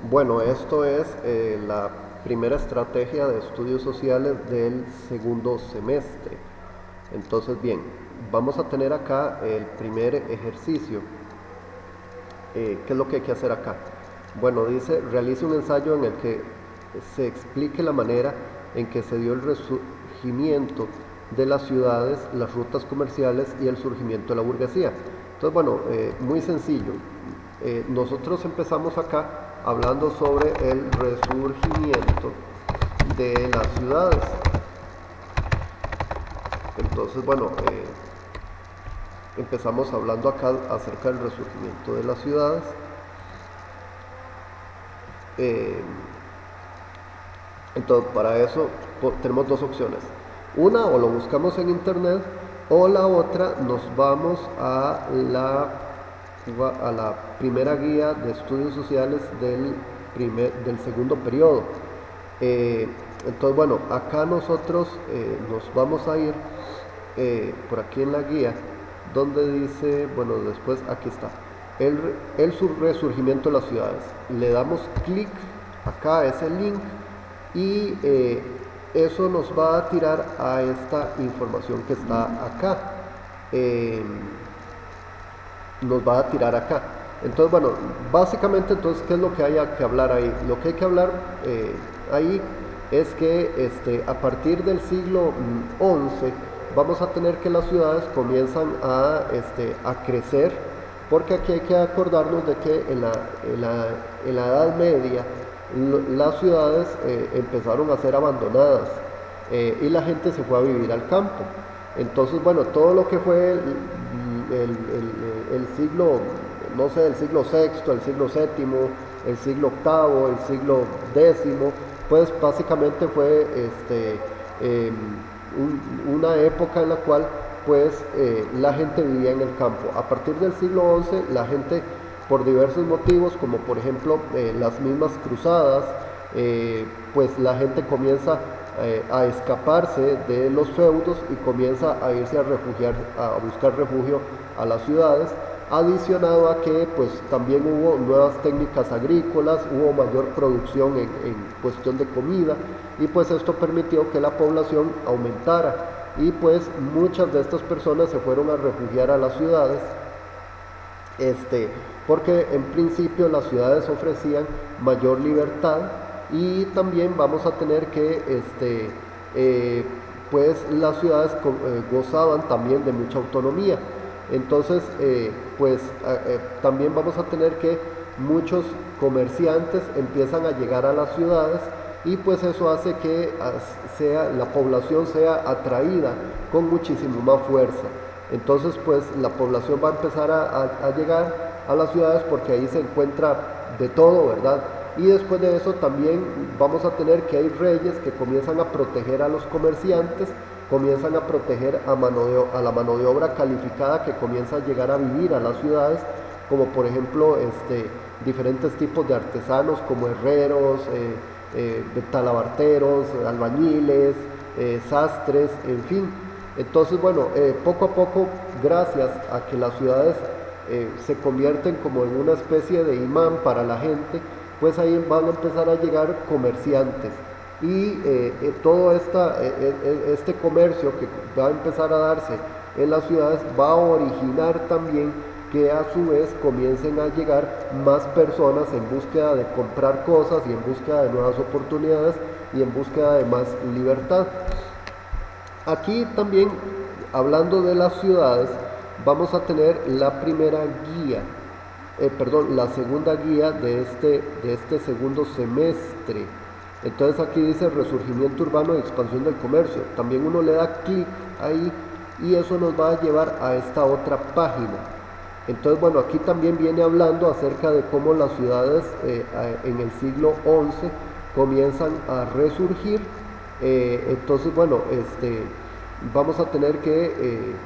Bueno, esto es la primera estrategia de estudios sociales del segundo semestre. Entonces, bien, vamos a tener acá el primer ejercicio. ¿Qué es lo que hay que hacer acá? Bueno, dice, realice un ensayo en el que se explique la manera en que se dio el resurgimiento de las ciudades, las rutas comerciales y el surgimiento de la burguesía. Entonces, bueno, muy sencillo. Nosotros empezamos acá hablando sobre el resurgimiento de las ciudades. Entonces, bueno, empezamos hablando acá acerca del resurgimiento de las ciudades. Eh, entonces, para eso tenemos dos opciones. Una, o lo buscamos en internet, o la otra, nos vamos a la primera guía de estudios sociales del segundo periodo. Entonces, bueno, acá nosotros nos vamos a ir por aquí en la guía, donde dice, bueno, después aquí está, el resurgimiento de las ciudades. Le damos clic acá a ese link y eso nos va a tirar a esta información que está acá. Eh, nos va a tirar acá. Entonces, bueno, básicamente, entonces, ¿qué es lo que hay que hablar ahí? Lo que hay que hablar ahí es que a partir del siglo XI vamos a tener que las ciudades comienzan a crecer, porque aquí hay que acordarnos de que en la Edad Media las ciudades empezaron a ser abandonadas y la gente se fue a vivir al campo. Entonces, bueno, todo lo que fue el siglo, no sé, el siglo sexto, el siglo séptimo, el siglo octavo, el siglo décimo, pues básicamente fue una época en la cual pues la gente vivía en el campo. A partir del siglo XI la gente, por diversos motivos, como por ejemplo las mismas cruzadas, pues la gente comienza a escaparse de los feudos y comienza a irse a refugiar, a buscar refugio a las ciudades, adicionado a que pues también hubo nuevas técnicas agrícolas, hubo mayor producción en cuestión de comida, y pues esto permitió que la población aumentara, y pues muchas de estas personas se fueron a refugiar a las ciudades, porque en principio las ciudades ofrecían mayor libertad, y también vamos a tener que pues las ciudades gozaban también de mucha autonomía. Entonces pues también vamos a tener que muchos comerciantes empiezan a llegar a las ciudades, y pues eso hace que la población sea atraída con muchísimo más fuerza. Entonces pues la población va a empezar a llegar a las ciudades porque ahí se encuentra de todo, ¿verdad? Y después de eso también vamos a tener que hay reyes que comienzan a proteger a los comerciantes, comienzan a proteger a la mano de obra calificada que comienza a llegar a vivir a las ciudades, como por ejemplo diferentes tipos de artesanos como herreros, talabarteros, albañiles, sastres, en fin. Entonces, bueno, poco a poco, gracias a que las ciudades se convierten como en una especie de imán para la gente, pues ahí van a empezar a llegar comerciantes, y todo este comercio que va a empezar a darse en las ciudades va a originar también que a su vez comiencen a llegar más personas en búsqueda de comprar cosas y en búsqueda de nuevas oportunidades y en búsqueda de más libertad. Aquí también, hablando de las ciudades, vamos a tener la primera guía, la segunda guía de este segundo semestre. Entonces aquí dice resurgimiento urbano y expansión del comercio. También uno le da clic ahí y eso nos va a llevar a esta otra página. Entonces, bueno, aquí también viene hablando acerca de cómo las ciudades en el siglo XI comienzan a resurgir. Entonces, bueno, vamos a tener que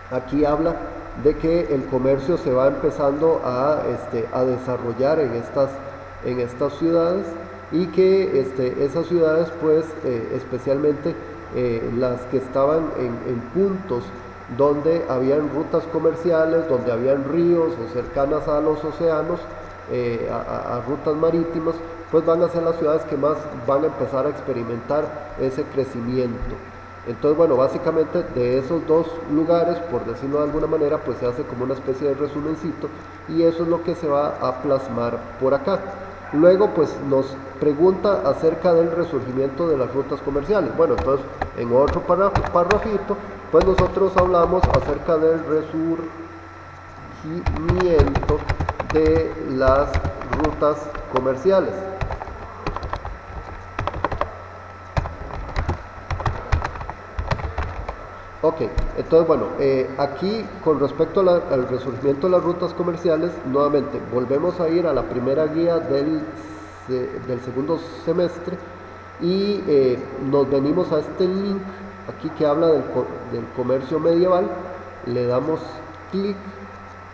aquí habla de que el comercio se va empezando a desarrollar en estas ciudades, y que esas ciudades pues especialmente las que estaban en puntos donde habían rutas comerciales, donde habían ríos o cercanas a los océanos, a rutas marítimas, pues van a ser las ciudades que más van a empezar a experimentar ese crecimiento. Entonces, bueno, básicamente de esos dos lugares, por decirlo de alguna manera, pues se hace como una especie de resumencito, y eso es lo que se va a plasmar por acá. Luego, pues nos pregunta acerca del resurgimiento de las rutas comerciales. Bueno, entonces en otro párrafito, pues nosotros hablamos acerca del resurgimiento de las rutas comerciales. Ok, entonces bueno, aquí con respecto al resurgimiento de las rutas comerciales, nuevamente volvemos a ir a la primera guía del segundo semestre, y nos venimos a este link aquí que habla del comercio medieval, le damos clic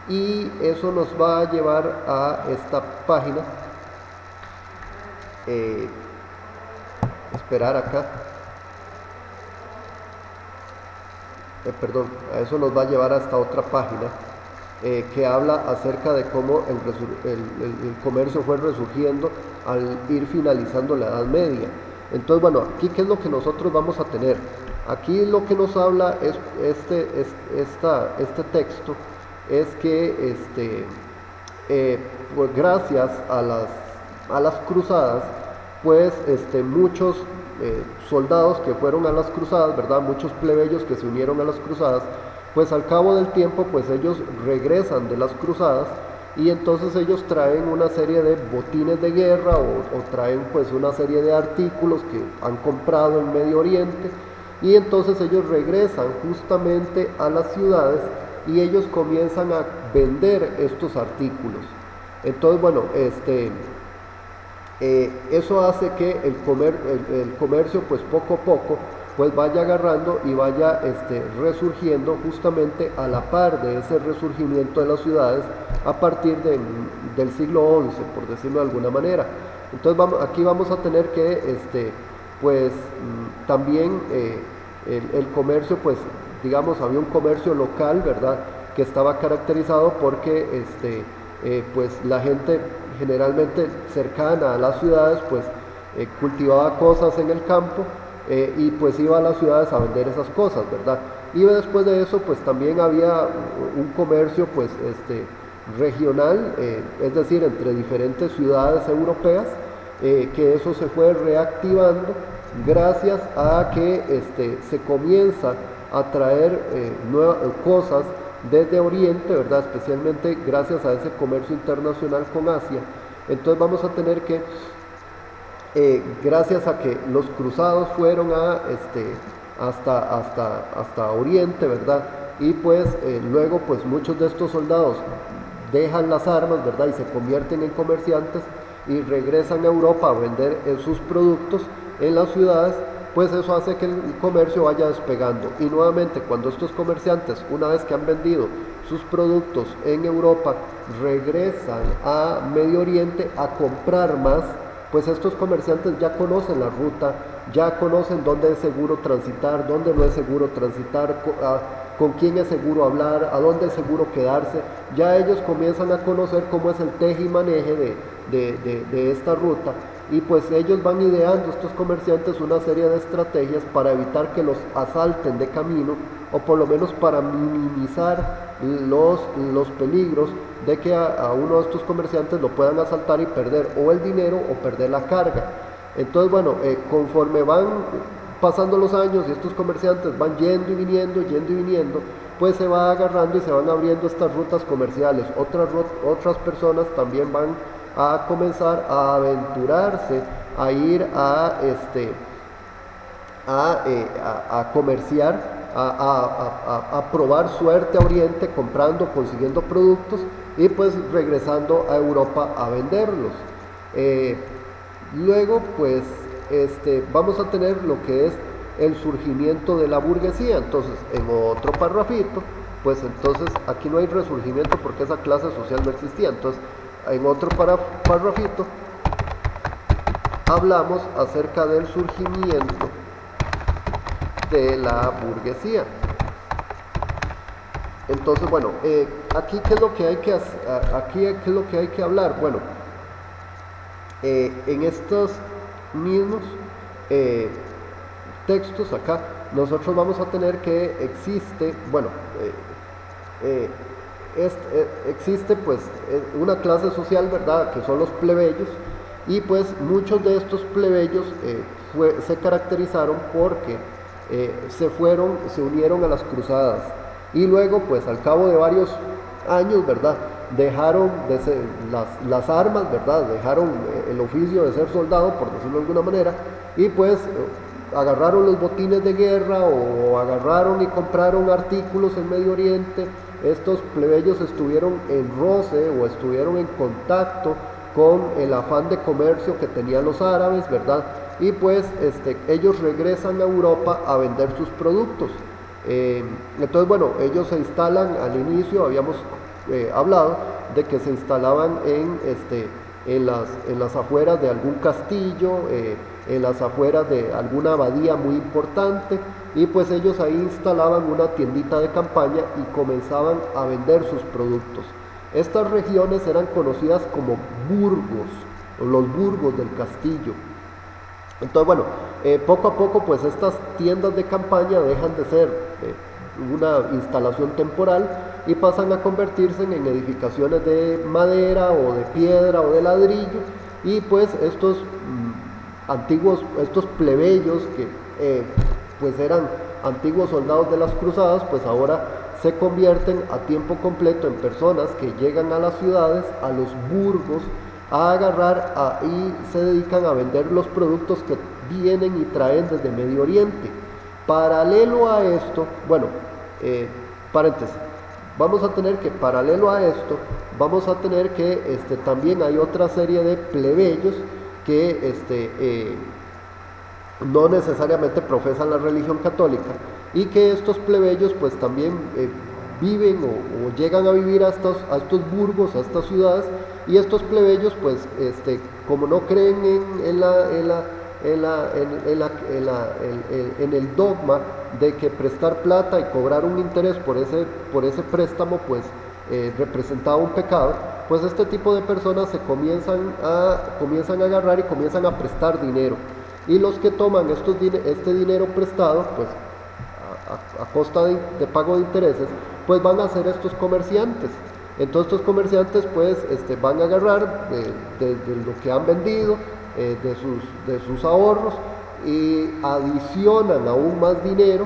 y eso nos va a llevar a esta página. Esperar acá. Perdón, a eso nos va a llevar a esta otra página que habla acerca de cómo el comercio fue resurgiendo al ir finalizando la Edad Media. Entonces, bueno, aquí ¿qué es lo que nosotros vamos a tener? Aquí lo que nos habla es este texto, es que pues gracias a las cruzadas, pues muchos soldados que fueron a las cruzadas, ¿verdad? Muchos plebeyos que se unieron a las cruzadas, pues al cabo del tiempo, pues ellos regresan de las cruzadas, y entonces ellos traen una serie de botines de guerra o traen pues una serie de artículos que han comprado en Medio Oriente, y entonces ellos regresan justamente a las ciudades y ellos comienzan a vender estos artículos. Entonces, bueno, eso hace que el comercio pues poco a poco pues vaya agarrando y vaya resurgiendo justamente a la par de ese resurgimiento de las ciudades a partir del siglo XI, por decirlo de alguna manera. Entonces aquí vamos a tener que pues también el comercio, pues digamos, había un comercio local, ¿verdad?, que estaba caracterizado porque pues la gente generalmente cercana a las ciudades pues cultivaba cosas en el campo, y pues iba a las ciudades a vender esas cosas, ¿verdad? Y después de eso pues también había un comercio pues regional, es decir, entre diferentes ciudades europeas, que eso se fue reactivando gracias a que se comienza a traer nuevas cosas desde Oriente, ¿verdad? Especialmente gracias a ese comercio internacional con Asia. Entonces vamos a tener que, gracias a que los cruzados fueron hasta Oriente, ¿verdad? Y pues luego pues muchos de estos soldados dejan las armas, ¿verdad?, y se convierten en comerciantes y regresan a Europa a vender sus productos en las ciudades, pues eso hace que el comercio vaya despegando. Y nuevamente, cuando estos comerciantes, una vez que han vendido sus productos en Europa, regresan a Medio Oriente a comprar más, pues estos comerciantes ya conocen la ruta, ya conocen dónde es seguro transitar, dónde no es seguro transitar, con quién es seguro hablar, a dónde es seguro quedarse. Ya ellos comienzan a conocer cómo es el teje y maneje de esta ruta, y pues ellos van ideando, estos comerciantes, una serie de estrategias para evitar que los asalten de camino, o por lo menos para minimizar los peligros de que a uno de estos comerciantes lo puedan asaltar y perder o el dinero o perder la carga. Entonces, bueno, conforme van pasando los años y estos comerciantes van yendo y viniendo, pues se va agarrando y se van abriendo estas rutas comerciales. Otras personas también van a comenzar a aventurarse a ir a comerciar, a probar suerte a Oriente, comprando, consiguiendo productos y pues regresando a Europa a venderlos. Luego pues vamos a tener lo que es el surgimiento de la burguesía. Entonces, en otro parrafito, pues entonces aquí no hay resurgimiento porque esa clase social no existía. Entonces, en otro parrafito hablamos acerca del surgimiento de la burguesía. Entonces, bueno, aquí qué es lo que hay que aquí qué es lo que hay que hablar. Bueno, en estos mismos eh, textos acá, nosotros vamos a tener que existe, bueno, existe pues una clase social, ¿verdad?, que son los plebeyos, y pues muchos de estos plebeyos se caracterizaron porque se unieron a las cruzadas, y luego pues al cabo de varios años, ¿verdad?, dejaron de ser las armas, ¿verdad?, dejaron el oficio de ser soldado, por decirlo de alguna manera, y pues agarraron los botines de guerra o agarraron y compraron artículos en Medio Oriente. Estos plebeyos estuvieron en roce o estuvieron en contacto con el afán de comercio que tenían los árabes, ¿verdad? Y pues ellos regresan a Europa a vender sus productos. Entonces, bueno, ellos se instalan al inicio, habíamos hablado de que se instalaban en las afueras de algún castillo, en las afueras de alguna abadía muy importante, y pues ellos ahí instalaban una tiendita de campaña y comenzaban a vender sus productos. Estas regiones eran conocidas como burgos, o los burgos del castillo. Entonces, bueno, poco a poco pues estas tiendas de campaña dejan de ser una instalación temporal y pasan a convertirse en edificaciones de madera o de piedra o de ladrillo, y pues estos estos plebeyos que pues eran antiguos soldados de las cruzadas, pues ahora se convierten a tiempo completo en personas que llegan a las ciudades, a los burgos, a agarrar y se dedican a vender los productos que vienen y traen desde Medio Oriente. Paralelo a esto, bueno, paréntesis, vamos a tener que, paralelo a esto, vamos a tener que también hay otra serie de plebeyos que no necesariamente profesan la religión católica, y que estos plebeyos pues también viven o llegan a vivir a estos burgos, a estas ciudades, y estos plebeyos pues como no creen en el dogma de que prestar plata y cobrar un interés por ese préstamo pues representaba un pecado, pues este tipo de personas se comienzan a agarrar y comienzan a prestar dinero, y los que toman este dinero prestado pues a costa de pago de intereses, pues van a ser estos comerciantes. Entonces estos comerciantes pues van a agarrar de lo que han vendido, de sus ahorros, y adicionan aún más dinero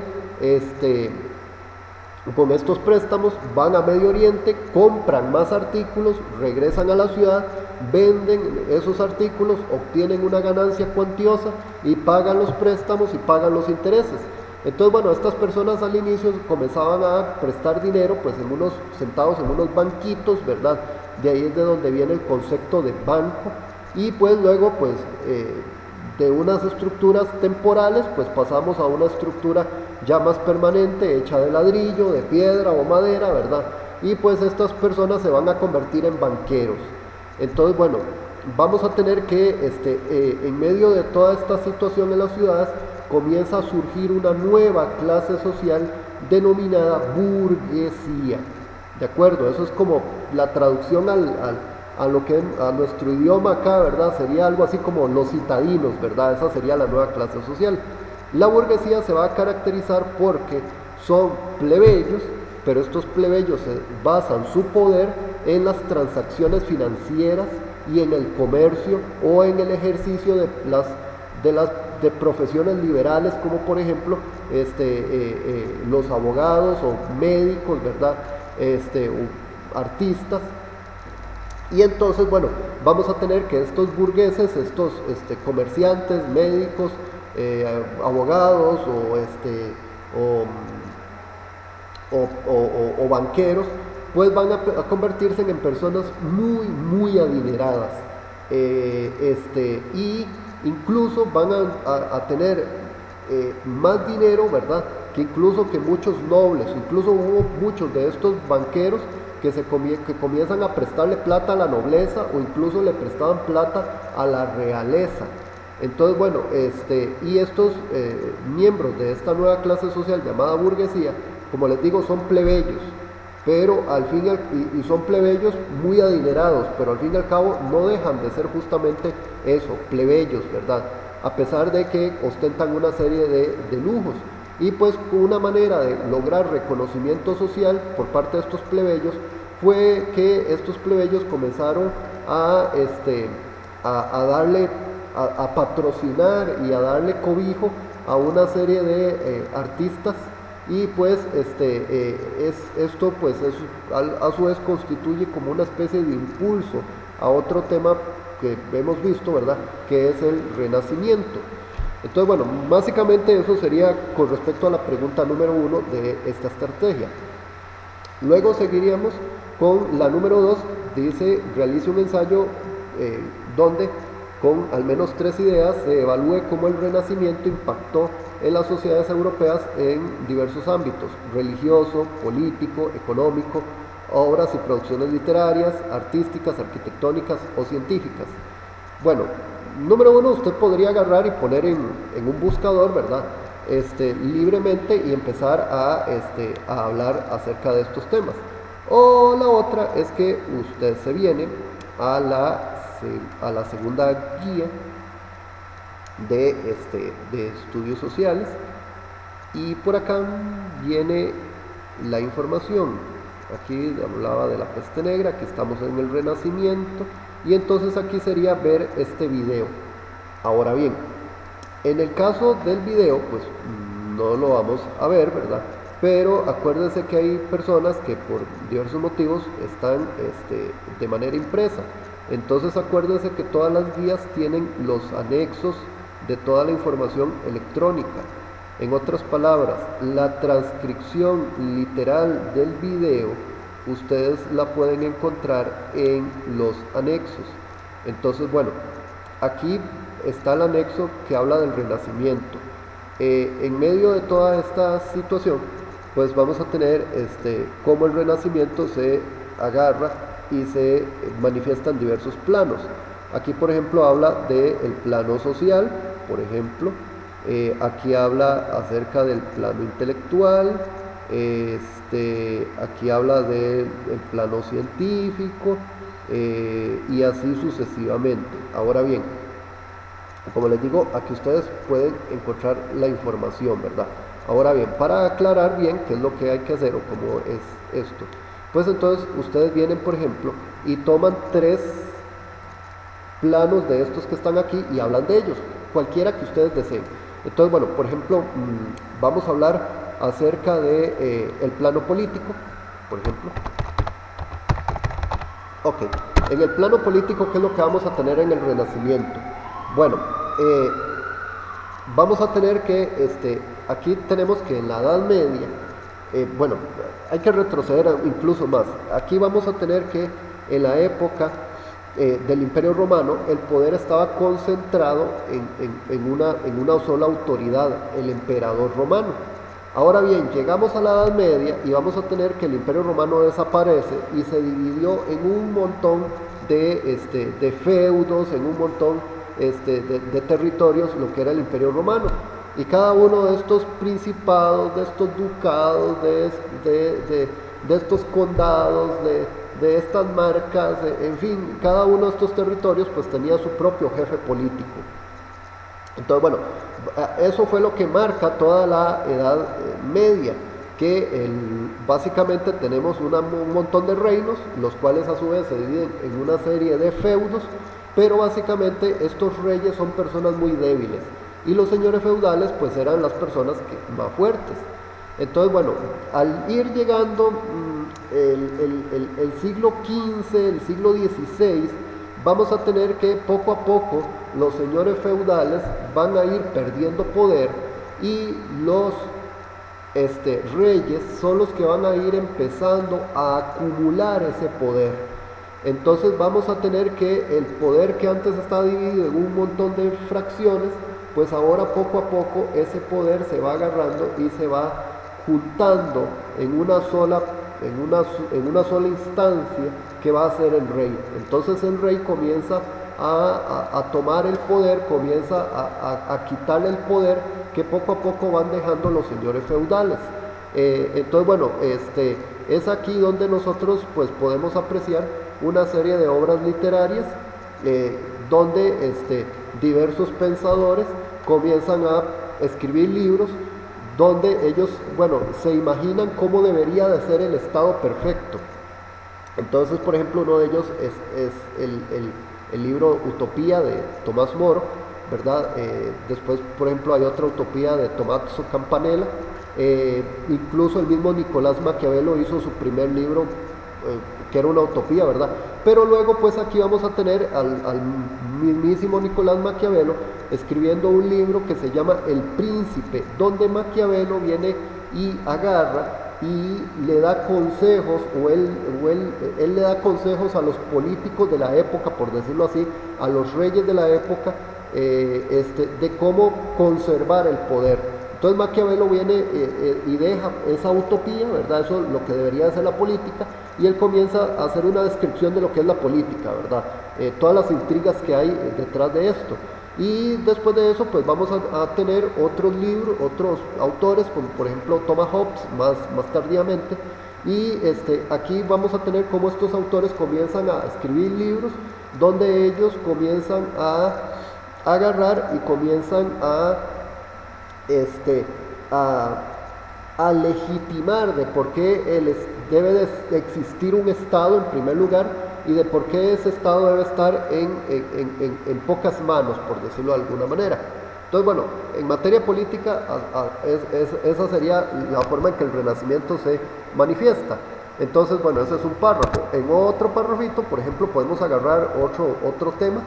con estos préstamos, van a Medio Oriente, compran más artículos, regresan a la ciudad, venden esos artículos, obtienen una ganancia cuantiosa y pagan los préstamos y pagan los intereses. Entonces, bueno, estas personas al inicio comenzaban a prestar dinero pues sentados en unos banquitos, ¿verdad? De ahí es de donde viene el concepto de banco, y pues luego pues de unas estructuras temporales pues pasamos a una estructura ya más permanente, hecha de ladrillo, de piedra o madera, ¿verdad? Y pues estas personas se van a convertir en banqueros. Entonces, bueno, vamos a tener que en medio de toda esta situación en las ciudades comienza a surgir una nueva clase social denominada burguesía. ¿De acuerdo? Eso es como la traducción a nuestro idioma acá, ¿verdad? Sería algo así como los citadinos, ¿verdad? Esa sería la nueva clase social. La burguesía se va a caracterizar porque son plebeyos, pero estos plebeyos basan su poder en las transacciones financieras y en el comercio o en el ejercicio de profesiones liberales, como por ejemplo los abogados o médicos, ¿verdad? O artistas. Y entonces, bueno, vamos a tener que estos burgueses, estos comerciantes, médicos, abogados o banqueros, pues van a convertirse en personas muy, muy adineradas, y incluso van a tener más dinero, ¿verdad?, que incluso que muchos nobles. Incluso hubo muchos de estos banqueros que comienzan a prestarle plata a la nobleza, o incluso le prestaban plata a la realeza. Entonces, bueno, y estos miembros de esta nueva clase social llamada burguesía, como les digo, son plebeyos. pero al fin y son plebeyos muy adinerados, pero al fin y al cabo no dejan de ser justamente eso, plebeyos, ¿verdad? A pesar de que ostentan una serie de lujos. Y pues una manera de lograr reconocimiento social por parte de estos plebeyos fue que estos plebeyos comenzaron a darle, a patrocinar y a darle cobijo a una serie de artistas, y pues esto pues a su vez constituye como una especie de impulso a otro tema que hemos visto, ¿verdad? Que es el Renacimiento. Entonces, bueno, básicamente eso sería con respecto a la pregunta número 1 de esta estrategia. Luego seguiríamos con la número 2, dice, realice un ensayo donde con al menos 3 ideas se evalúe cómo el Renacimiento impactó en las sociedades europeas en diversos ámbitos: religioso, político, económico, obras y producciones literarias, artísticas, arquitectónicas o científicas. Bueno, número 1, usted podría agarrar y poner en un buscador, ¿verdad? Libremente, y empezar a hablar acerca de estos temas. O la otra es que usted se viene a la segunda guía de estudios sociales, y por acá viene la información. Aquí hablaba de la peste negra, aquí estamos en el Renacimiento, y entonces aquí sería ver este video. Ahora bien, en el caso del video, pues no lo vamos a ver, ¿verdad? Pero acuérdense que hay personas que por diversos motivos están de manera impresa. Entonces acuérdense que todas las guías tienen los anexos de toda la información electrónica. En otras palabras, la transcripción literal del video ustedes la pueden encontrar en los anexos. Entonces, bueno, aquí está el anexo que habla del Renacimiento. En medio de toda esta situación, pues vamos a tener cómo el Renacimiento se agarra y se manifiesta en diversos planos. Aquí, por ejemplo, habla del plano social, por ejemplo. Aquí habla acerca del plano intelectual, aquí habla del plano científico, y así sucesivamente. Ahora bien, como les digo, aquí ustedes pueden encontrar la información, ¿verdad? Ahora bien, para aclarar bien qué es lo que hay que hacer o cómo es esto, pues entonces ustedes vienen, por ejemplo, y toman 3 planos de estos que están aquí y hablan de ellos, cualquiera que ustedes deseen. Entonces, bueno, por ejemplo, vamos a hablar acerca de el plano político, por ejemplo. Ok, en el plano político, ¿qué es lo que vamos a tener en el Renacimiento? Bueno, vamos a tener que, aquí tenemos que en la Edad Media, bueno, hay que retroceder incluso más. Aquí vamos a tener que en la época del Imperio Romano, el poder estaba concentrado en una sola autoridad, el emperador romano. Ahora bien, llegamos a la Edad Media y vamos a tener que el Imperio Romano desaparece y se dividió en un montón de feudos, en un montón de territorios, lo que era el Imperio Romano. Y cada uno de estos principados, de estos ducados, de estos condados, de estas marcas, en fin, cada uno de estos territorios pues tenía su propio jefe político. Entonces, bueno, eso fue lo que marca toda la Edad Media, que básicamente tenemos un montón de reinos, los cuales a su vez se dividen en una serie de feudos, pero básicamente estos reyes son personas muy débiles, y los señores feudales pues eran las personas más fuertes. Entonces, bueno, al ir llegando el siglo XV, el siglo XVI, vamos a tener que poco a poco los señores feudales van a ir perdiendo poder, y los reyes son los que van a ir empezando a acumular ese poder. Entonces vamos a tener que el poder que antes estaba dividido en un montón de fracciones, pues ahora poco a poco ese poder se va agarrando y se va juntando en una sola instancia, que va a ser el rey. Entonces el rey comienza a tomar el poder, comienza a quitarle el poder que poco a poco van dejando los señores feudales. Entonces, bueno, es aquí donde nosotros pues podemos apreciar una serie de obras literarias donde diversos pensadores comienzan a escribir libros donde ellos, bueno, se imaginan cómo debería de ser el estado perfecto. Entonces, por ejemplo, uno de ellos es el libro Utopía de Tomás Moro, ¿verdad? Después, por ejemplo, hay otra Utopía de Tommaso Campanella. Incluso el mismo Nicolás Maquiavelo hizo su primer libro, que era una utopía, ¿verdad? Pero luego, pues aquí vamos a tener al mismísimo Nicolás Maquiavelo escribiendo un libro que se llama El Príncipe, donde Maquiavelo viene y agarra y le da consejos, o él le da consejos a los políticos de la época, por decirlo así, a los reyes de la época, de cómo conservar el poder. Entonces Maquiavelo viene y deja esa utopía, ¿verdad? Eso es lo que debería ser la política, y él comienza a hacer una descripción de lo que es la política, ¿verdad? Todas las intrigas que hay detrás de esto. Y después de eso, pues vamos a tener otros libros, otros autores, como por ejemplo Thomas Hobbes, más tardíamente, y aquí vamos a tener cómo estos autores comienzan a escribir libros donde ellos comienzan a agarrar y comienzan a legitimar de por qué debe de existir un Estado en primer lugar, y de por qué ese Estado debe estar en pocas manos, por decirlo de alguna manera. Entonces, bueno, en materia política, esa sería la forma en que el Renacimiento se manifiesta. Entonces, bueno, ese es un párrafo. En otro párrafito, por ejemplo, podemos agarrar otro tema,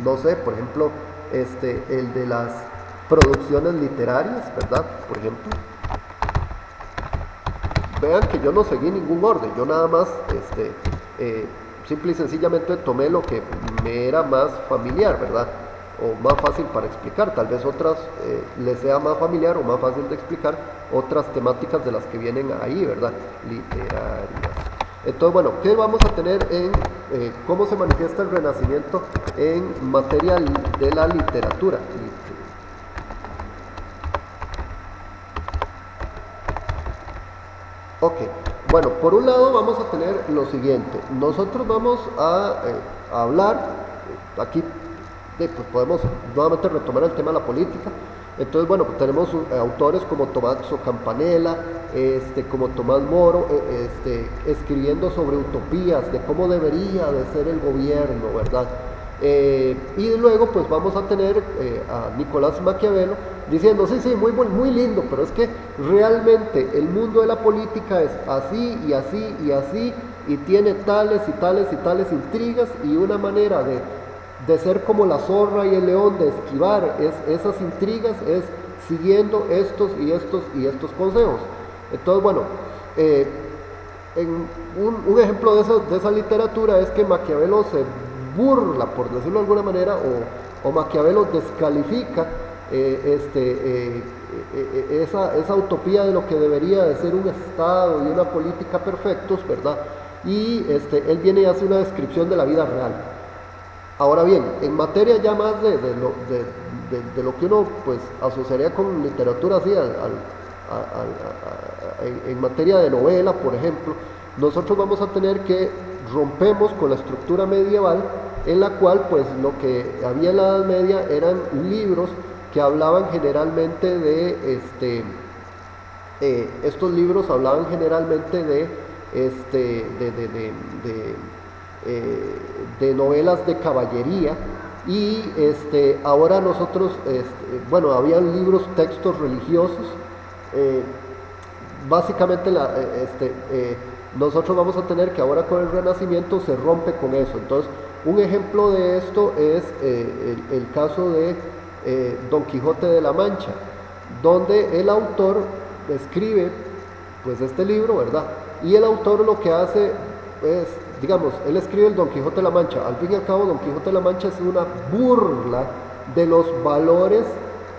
no sé, por ejemplo, el de las producciones literarias, ¿verdad? Por ejemplo, vean que yo no seguí ningún orden, yo nada más simple y sencillamente tomé lo que me era más familiar, ¿verdad? O más fácil para explicar. Tal vez otras les sea más familiar o más fácil de explicar otras temáticas de las que vienen ahí, ¿verdad? Literarias. Entonces, bueno, ¿qué vamos a tener en cómo se manifiesta el Renacimiento en materia de la literatura? Ok, bueno, por un lado vamos a tener lo siguiente. Nosotros vamos a hablar, aquí pues podemos nuevamente retomar el tema de la política. Entonces, bueno, pues tenemos autores como Tommaso Campanella, como Tomás Moro, escribiendo sobre utopías, de cómo debería de ser el gobierno, ¿verdad? Y luego pues vamos a tener a Nicolás Maquiavelo diciendo, sí, muy lindo, pero es que realmente el mundo de la política es así y así y así, y tiene tales y tales y tales intrigas, y una manera de ser como la zorra y el león, de esquivar esas intrigas, es siguiendo estos y estos y estos consejos. Entonces, bueno, un ejemplo de esa literatura es que Maquiavelo se burla, por decirlo de alguna manera, o Maquiavelo descalifica esa utopía de lo que debería de ser un Estado y una política perfectos, ¿verdad? Y él viene y hace una descripción de la vida real. Ahora bien, en materia ya más de lo que uno pues asociaría con literatura así, en materia de novela, por ejemplo, nosotros vamos a tener que rompemos con la estructura medieval, en la cual pues lo que había en la Edad Media eran libros que hablaban generalmente estos libros hablaban generalmente de novelas de caballería, y ahora nosotros, bueno, habían libros, textos religiosos, básicamente nosotros vamos a tener que ahora con el Renacimiento se rompe con eso. Entonces, un ejemplo de esto es el caso de Don Quijote de la Mancha, donde el autor escribe pues este libro, ¿verdad? Y el autor lo que hace es, digamos, él escribe el Don Quijote de la Mancha. Al fin y al cabo, Don Quijote de la Mancha es una burla de los valores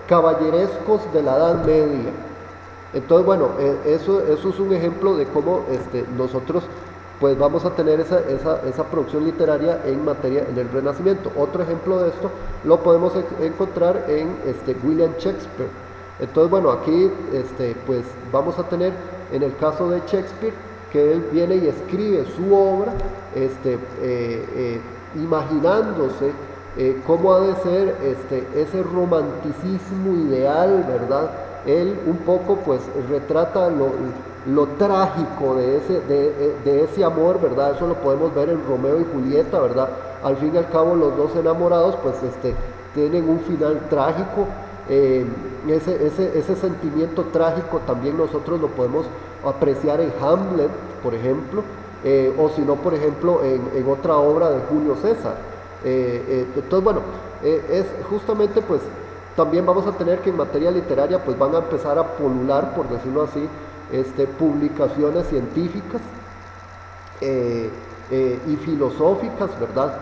caballerescos de la Edad Media. Entonces, bueno, eso es un ejemplo de cómo nosotros pues vamos a tener esa producción literaria en el Renacimiento. Otro ejemplo de esto lo podemos encontrar en William Shakespeare. Entonces, bueno, aquí pues vamos a tener en el caso de Shakespeare que él viene y escribe su obra imaginándose cómo ha de ser ese romanticismo ideal, ¿verdad? Él un poco pues retrata lo trágico de ese amor, ¿verdad? Eso lo podemos ver en Romeo y Julieta, ¿verdad? Al fin y al cabo los dos enamorados pues tienen un final trágico. Ese sentimiento trágico también nosotros lo podemos apreciar en Hamlet, por ejemplo, o si no, por ejemplo, en otra obra de Julio César. Entonces, bueno, es justamente pues también vamos a tener que en materia literaria pues van a empezar a pulular, por decirlo así, publicaciones científicas y filosóficas, ¿verdad?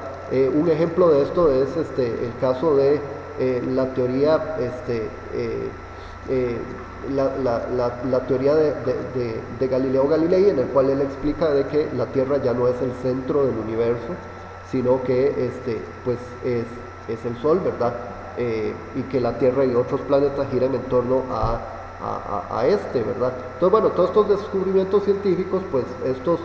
Un ejemplo de esto es el caso de la teoría la teoría de Galileo Galilei, en el cual él explica de que la Tierra ya no es el centro del universo, sino que pues es el Sol, ¿verdad? Y que la Tierra y otros planetas giran en torno a ¿verdad? Entonces, bueno, todos estos descubrimientos científicos, pues estos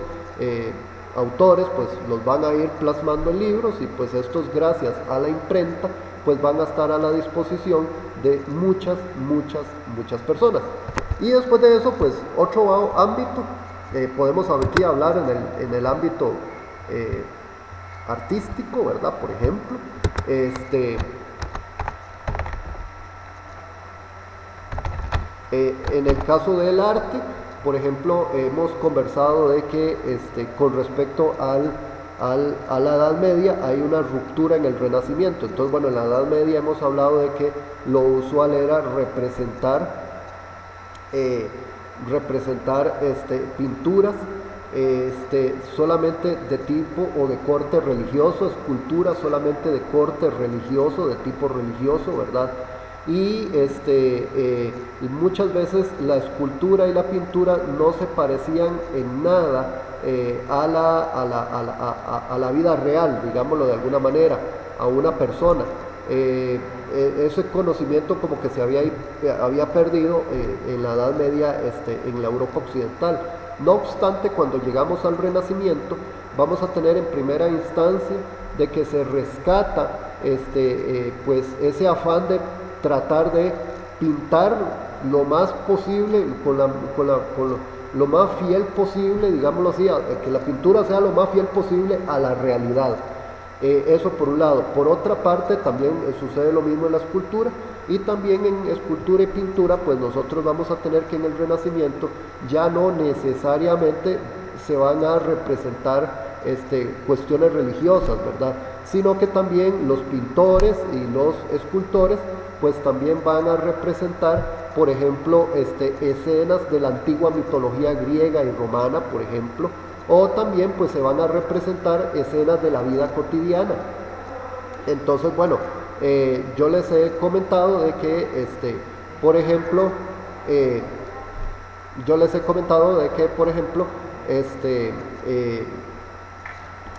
autores, pues los van a ir plasmando en libros y pues estos, gracias a la imprenta, pues van a estar a la disposición de muchas personas. Y después de eso, pues otro ámbito, podemos aquí hablar en el ámbito artístico, ¿verdad? Por ejemplo, en el caso del arte, por ejemplo, hemos conversado de que con respecto a la Edad Media hay una ruptura en el Renacimiento. Entonces, bueno, en la Edad Media hemos hablado de que lo usual era representar pinturas solamente de tipo o de corte religioso, esculturas solamente de corte religioso, de tipo religioso, ¿verdad? Y muchas veces la escultura y la pintura no se parecían en nada a la vida real, digámoslo de alguna manera, a una persona. Ese conocimiento como que se había perdido en la Edad Media en la Europa occidental. No obstante, cuando llegamos al Renacimiento, vamos a tener en primera instancia de que se rescata pues ese afán de tratar de pintar lo más posible, lo más fiel posible, digámoslo así, que la pintura sea lo más fiel posible a la realidad. Eso por un lado. Por otra parte, también sucede lo mismo en la escultura, y también en escultura y pintura, pues nosotros vamos a tener que en el Renacimiento ya no necesariamente se van a representar cuestiones religiosas, ¿verdad? Sino que también los pintores y los escultores pues también van a representar, por ejemplo, escenas de la antigua mitología griega y romana, por ejemplo, o también pues se van a representar escenas de la vida cotidiana. Entonces, bueno, yo les he comentado de que, por ejemplo,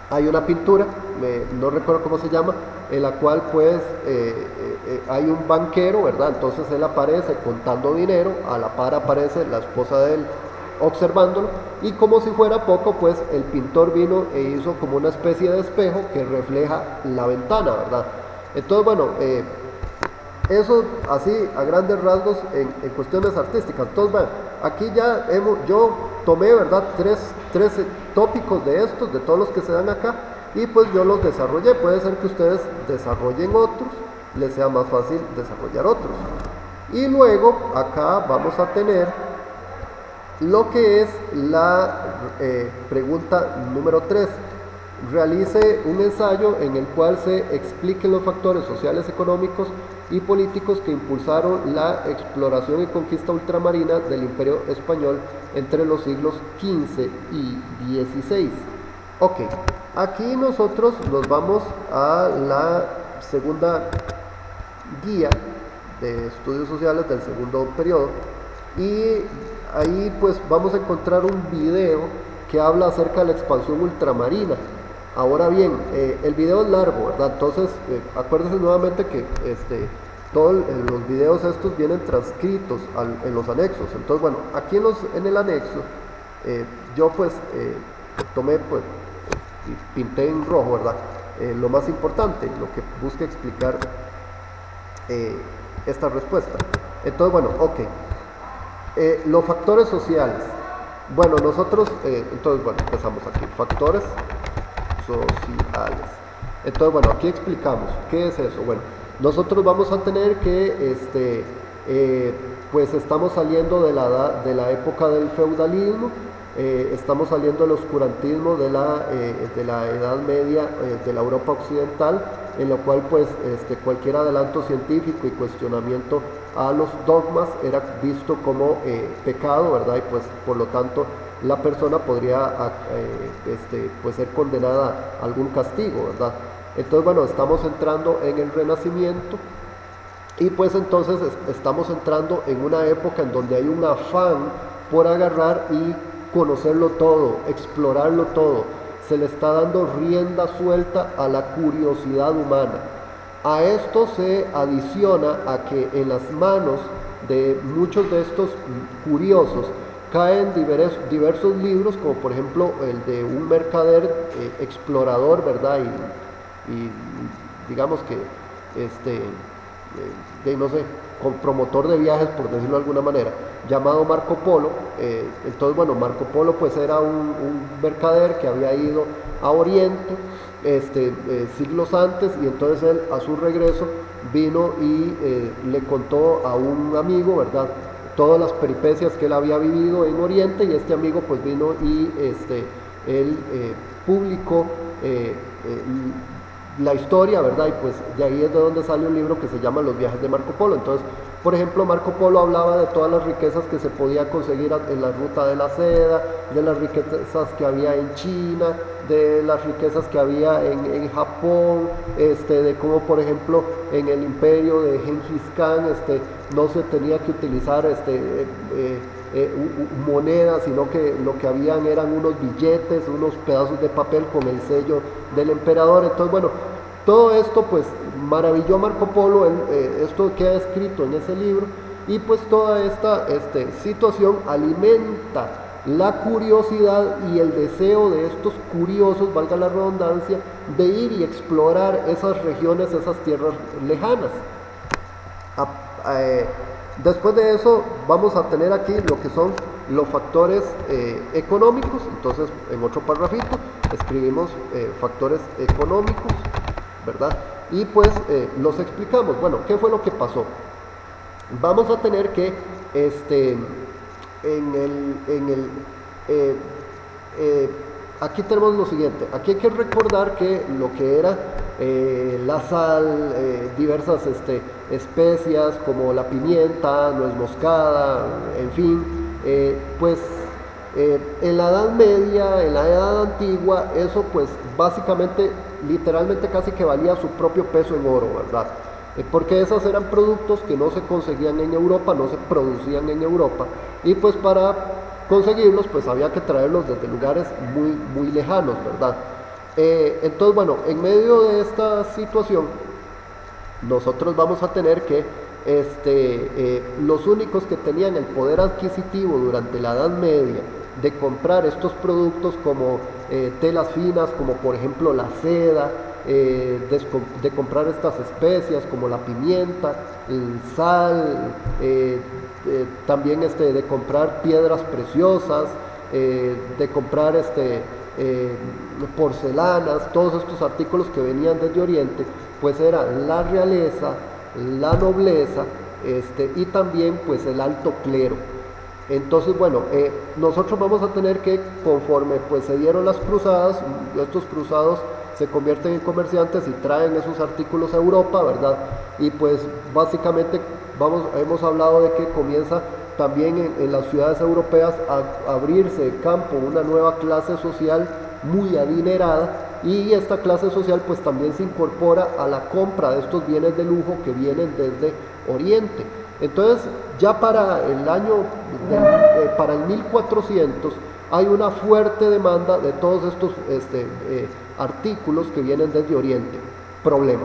hay una pintura, no recuerdo cómo se llama, en la cual pues hay un banquero, ¿verdad? Entonces él aparece contando dinero, a la par aparece la esposa de él observándolo, y como si fuera poco, pues el pintor vino e hizo como una especie de espejo que refleja la ventana, ¿verdad? Entonces, bueno, eso así a grandes rasgos en cuestiones artísticas. Entonces, bueno, aquí ya yo tomé, ¿verdad?, tres tópicos de estos, de todos los que se dan acá, y pues yo los desarrollé. Puede ser que ustedes desarrollen otros, les sea más fácil desarrollar otros. Y luego acá vamos a tener lo que es la pregunta número 3. Realice un ensayo en el cual se expliquen los factores sociales, económicos y políticos que impulsaron la exploración y conquista ultramarina del Imperio Español entre los siglos XV y XVI. Ok, aquí nosotros nos vamos a la segunda guía de estudios sociales del segundo periodo, y ahí pues vamos a encontrar un video que habla acerca de la expansión ultramarina. Ahora bien, el video es largo, ¿verdad? Entonces, acuérdense nuevamente que todos los videos estos vienen transcritos en los anexos. Entonces, bueno, aquí en el anexo, yo pues tomé pues y pinté en rojo, ¿verdad? Lo más importante, lo que busca explicar esta respuesta. Entonces, bueno, ok. Los factores sociales. Bueno, nosotros, entonces, bueno, empezamos aquí. Factores sociales. Entonces, bueno, aquí explicamos qué es eso. Bueno, nosotros vamos a tener que, pues estamos saliendo de la época del feudalismo, estamos saliendo del oscurantismo de la Edad Media, de la Europa occidental, en lo cual pues cualquier adelanto científico y cuestionamiento a los dogmas era visto como pecado, ¿verdad? Y pues por lo tanto la persona podría pues ser condenada a algún castigo, ¿verdad? Entonces, bueno, estamos entrando en el Renacimiento y pues entonces estamos entrando en una época en donde hay un afán por agarrar y conocerlo todo, explorarlo todo. Se le está dando rienda suelta a la curiosidad humana. A esto se adiciona a que en las manos de muchos de estos curiosos caen diversos libros, como por ejemplo el de un mercader explorador, ¿verdad? Y digamos que no sé, con promotor de viajes, por decirlo de alguna manera, llamado Marco Polo. Entonces, bueno, Marco Polo pues era un mercader que había ido a Oriente siglos antes, y entonces él a su regreso vino y le contó a un amigo, ¿verdad?, todas las peripecias que él había vivido en Oriente, y este amigo pues vino y él publicó la historia, ¿verdad? Y pues de ahí es de donde sale un libro que se llama Los viajes de Marco Polo. Entonces, por ejemplo, Marco Polo hablaba de todas las riquezas que se podía conseguir en la ruta de la seda, de las riquezas que había en China, de las riquezas que había en Japón, de cómo, por ejemplo, en el imperio de Gengis Khan no se tenía que utilizar monedas, sino que lo que habían eran unos billetes, unos pedazos de papel con el sello del emperador. Entonces, bueno, todo esto pues maravilló a Marco Polo, esto queda escrito en ese libro, y pues toda esta situación alimenta la curiosidad y el deseo de estos curiosos, valga la redundancia, de ir y explorar esas regiones, esas tierras lejanas. Después de eso vamos a tener aquí lo que son los factores económicos. Entonces, en otro parrafito escribimos factores económicos, ¿verdad? Y pues los explicamos. Bueno, ¿qué fue lo que pasó? Vamos a tener que aquí tenemos lo siguiente. Aquí hay que recordar que lo que era la sal, diversas especias como la pimienta, nuez moscada, en fin, pues en la Edad Media, en la Edad Antigua, eso pues básicamente, literalmente casi que valía su propio peso en oro, ¿verdad? Porque esos eran productos que no se conseguían en Europa, no se producían en Europa, y pues para conseguirlos pues había que traerlos desde lugares muy, muy lejanos, ¿verdad? Entonces, bueno, en medio de esta situación nosotros vamos a tener que los únicos que tenían el poder adquisitivo durante la Edad Media de comprar estos productos como telas finas, como por ejemplo la seda, de comprar estas especias como la pimienta, el sal, también de comprar piedras preciosas, de comprar porcelanas, todos estos artículos que venían desde Oriente, pues era la realeza, la nobleza, y también pues el alto clero. Entonces, bueno, nosotros vamos a tener que, conforme pues se dieron las cruzadas, estos cruzados se convierten en comerciantes y traen esos artículos a Europa, ¿verdad? Y pues básicamente hemos hablado de que comienza también en las ciudades europeas a abrirse campo una nueva clase social muy adinerada, y esta clase social pues también se incorpora a la compra de estos bienes de lujo que vienen desde Oriente. Entonces, ya para el 1400 hay una fuerte demanda de todos estos artículos que vienen desde Oriente. Problema.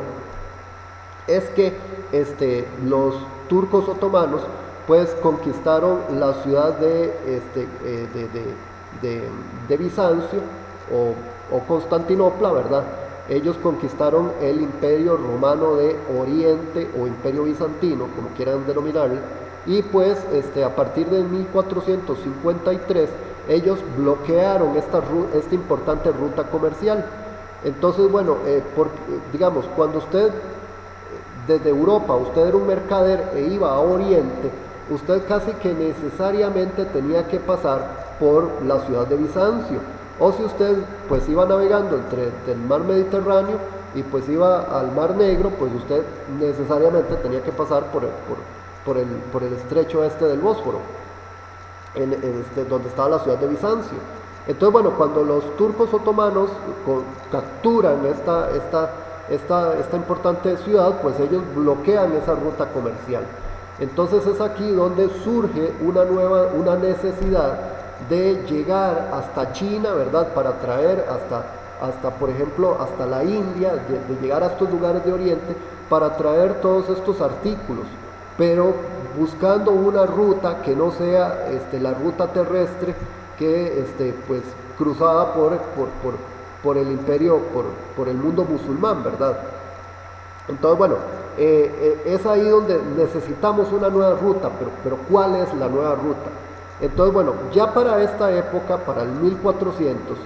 es que los turcos otomanos pues conquistaron la ciudad de Bizancio o Constantinopla, ¿verdad? Ellos conquistaron el Imperio Romano de Oriente o Imperio Bizantino, como quieran denominarlo, y pues a partir de 1453 ellos bloquearon esta importante ruta comercial. Entonces, bueno, digamos, cuando usted desde Europa, usted era un mercader e iba a Oriente, usted casi que necesariamente tenía que pasar por la ciudad de Bizancio. O si usted pues iba navegando entre el mar Mediterráneo y pues iba al mar Negro, pues usted necesariamente tenía que pasar por el estrecho del Bósforo, donde estaba la ciudad de Bizancio. Entonces, bueno, cuando los turcos otomanos capturan esta importante ciudad, pues ellos bloquean esa ruta comercial. Entonces es aquí donde surge una necesidad de llegar hasta China, ¿verdad? Para traer hasta por ejemplo, hasta la India, de llegar a estos lugares de Oriente, para traer todos estos artículos, pero buscando una ruta que no sea la ruta terrestre que pues cruzada por el imperio, por el mundo musulmán, ¿verdad? Entonces, bueno, es ahí donde necesitamos una nueva ruta, pero ¿cuál es la nueva ruta? Entonces, bueno, ya para esta época, para el 1400,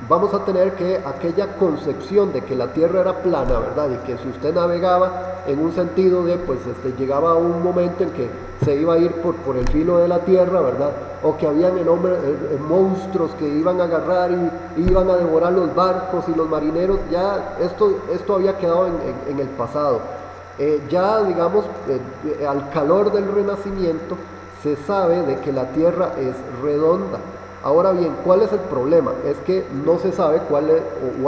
vamos a tener que aquella concepción de que la Tierra era plana, ¿verdad? Y que si usted navegaba en un sentido pues llegaba a un momento en que se iba a ir por el filo de la Tierra, ¿verdad? O que habían monstruos que iban a agarrar y iban a devorar los barcos y los marineros. Ya esto había quedado en el pasado. Ya, digamos, al calor del Renacimiento, se sabe de que la Tierra es redonda. Ahora bien, ¿cuál es el problema? Es que no se sabe o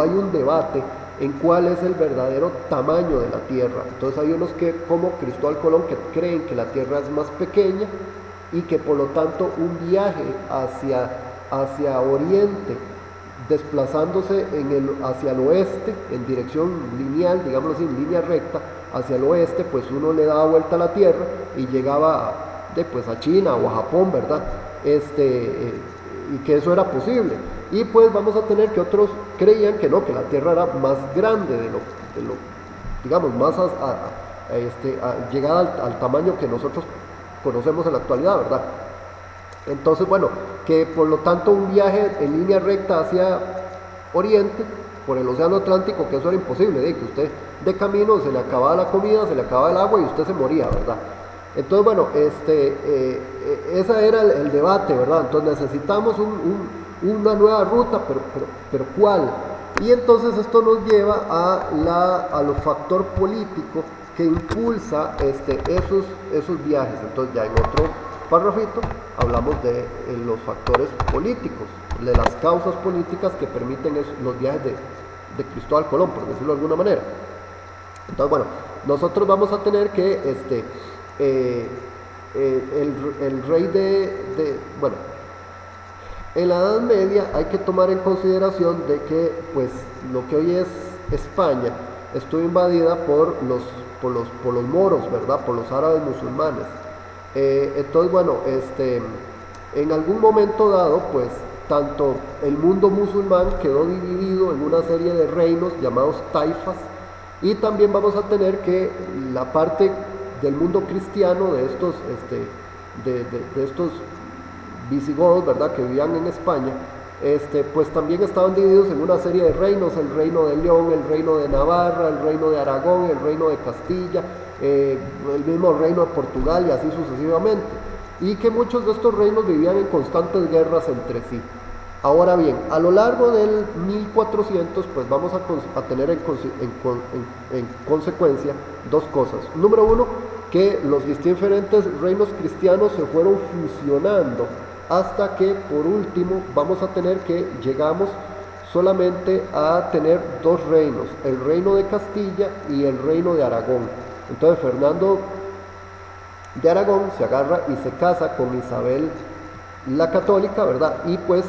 hay un debate en cuál es el verdadero tamaño de la Tierra. Entonces hay unos que, como Cristóbal Colón, que creen que la Tierra es más pequeña y que por lo tanto un viaje hacia Oriente, desplazándose hacia el oeste, en dirección lineal, digámoslo así, en línea recta, hacia el oeste, pues uno le daba vuelta a la Tierra y llegaba a China o a Japón, ¿verdad? Y que eso era posible. Y pues vamos a tener que otros creían que no, que la Tierra era más grande de lo digamos, más llegada al tamaño que nosotros conocemos en la actualidad, ¿verdad? Entonces, bueno, que por lo tanto un viaje en línea recta hacia Oriente, por el Océano Atlántico, que eso era imposible, que usted de camino se le acababa la comida, se le acababa el agua y usted se moría, ¿verdad? Entonces, bueno, ese era el debate, ¿verdad? Entonces necesitamos una nueva ruta, pero ¿cuál? Y entonces esto nos lleva a los factor político que impulsa esos viajes. Entonces ya en otro párrafito hablamos de los factores políticos, de las causas políticas que permiten los viajes de Cristóbal Colón, por decirlo de alguna manera. Entonces, bueno, nosotros vamos a tener que el rey bueno, en la Edad Media hay que tomar en consideración de que pues lo que hoy es España estuvo invadida por los moros, ¿verdad? Por los árabes musulmanes. Entonces, bueno, en algún momento dado, pues tanto el mundo musulmán quedó dividido en una serie de reinos llamados taifas, y también vamos a tener que la parte del mundo cristiano de estos visigodos, ¿verdad?, que vivían en España, pues también estaban divididos en una serie de reinos: el reino de León, el reino de Navarra, el reino de Aragón, el reino de Castilla, el mismo reino de Portugal, y así sucesivamente, y que muchos de estos reinos vivían en constantes guerras entre sí. Ahora bien, a lo largo del 1400, pues vamos a tener en consecuencia dos cosas. Número uno, que los diferentes reinos cristianos se fueron fusionando, hasta que por último vamos a tener que llegamos solamente a tener dos reinos: el reino de Castilla y el reino de Aragón. Entonces Fernando de Aragón se agarra y se casa con Isabel la Católica, ¿verdad? Y pues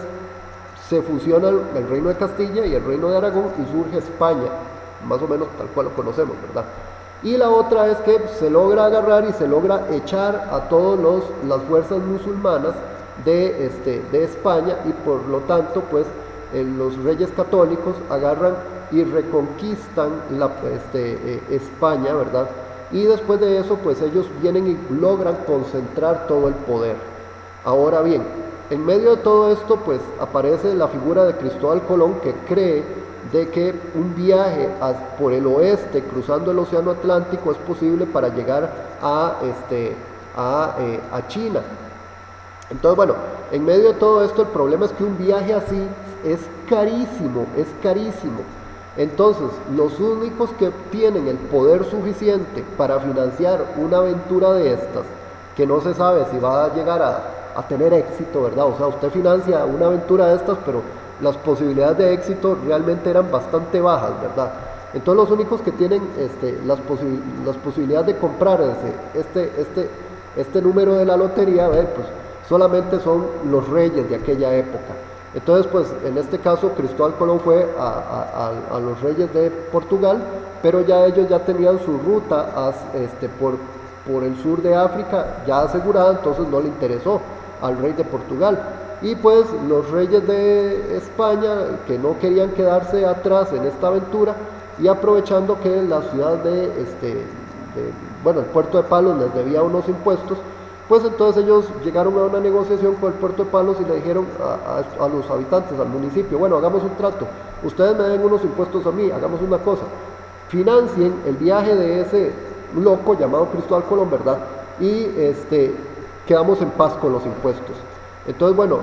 se fusiona el reino de Castilla y el reino de Aragón y surge España, más o menos tal cual lo conocemos, ¿verdad? Y la otra es que se logra agarrar y se logra echar a todas las fuerzas musulmanas de España, y por lo tanto pues los reyes católicos agarran y reconquistan España, ¿verdad? Y después de eso pues ellos vienen y logran concentrar todo el poder. Ahora bien, en medio de todo esto pues aparece la figura de Cristóbal Colón, que cree de que un viaje por el oeste cruzando el océano Atlántico es posible para llegar a China. Entonces, bueno, en medio de todo esto el problema es que un viaje así es carísimo, es carísimo. Entonces, los únicos que tienen el poder suficiente para financiar una aventura de estas, que no se sabe si va a llegar a tener éxito, ¿verdad? O sea, usted financia una aventura de estas, pero las posibilidades de éxito realmente eran bastante bajas, ¿verdad? Entonces, los únicos que tienen las posibilidades de comprar este número de la lotería, pues solamente son los reyes de aquella época. Entonces, pues en este caso Cristóbal Colón fue a los reyes de Portugal, pero ya ellos ya tenían su ruta por el sur de África ya asegurada, entonces no le interesó al rey de Portugal. Y pues los reyes de España, que no querían quedarse atrás en esta aventura, y aprovechando que la ciudad el puerto de Palos les debía unos impuestos, pues entonces ellos llegaron a una negociación con el puerto de Palos y le dijeron a los habitantes, al municipio: bueno, hagamos un trato, ustedes me den unos impuestos a mí, hagamos una cosa, financien el viaje de ese loco llamado Cristóbal Colón, ¿verdad? Y quedamos en paz con los impuestos. Entonces, bueno,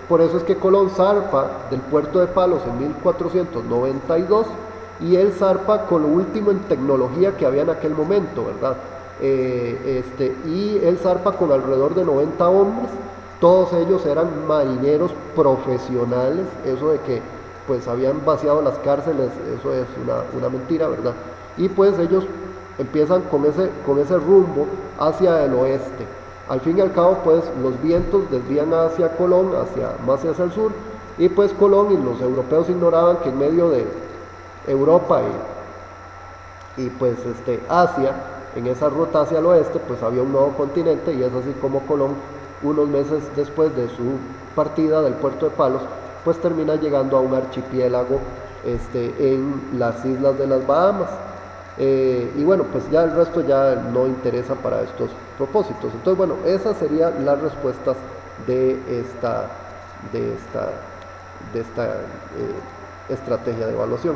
por eso es que Colón zarpa del puerto de Palos en 1492, y él zarpa con lo último en tecnología que había en aquel momento, ¿verdad? Y él zarpa con alrededor de 90 hombres, todos ellos eran marineros profesionales. Eso de que pues habían vaciado las cárceles, eso es una mentira, ¿verdad? Y pues ellos empiezan con ese rumbo hacia el oeste. Al fin y al cabo pues los vientos desvían hacia Colón, más hacia el sur, y pues Colón y los europeos ignoraban que en medio de Europa y pues Asia, en esa ruta hacia el oeste, pues había un nuevo continente, y es así como Colón, unos meses después de su partida del puerto de Palos, pues termina llegando a un archipiélago en las islas de las Bahamas. Y bueno, pues ya el resto ya no interesa para estos propósitos. Entonces, bueno, esas serían las respuestas de esta estrategia de evaluación.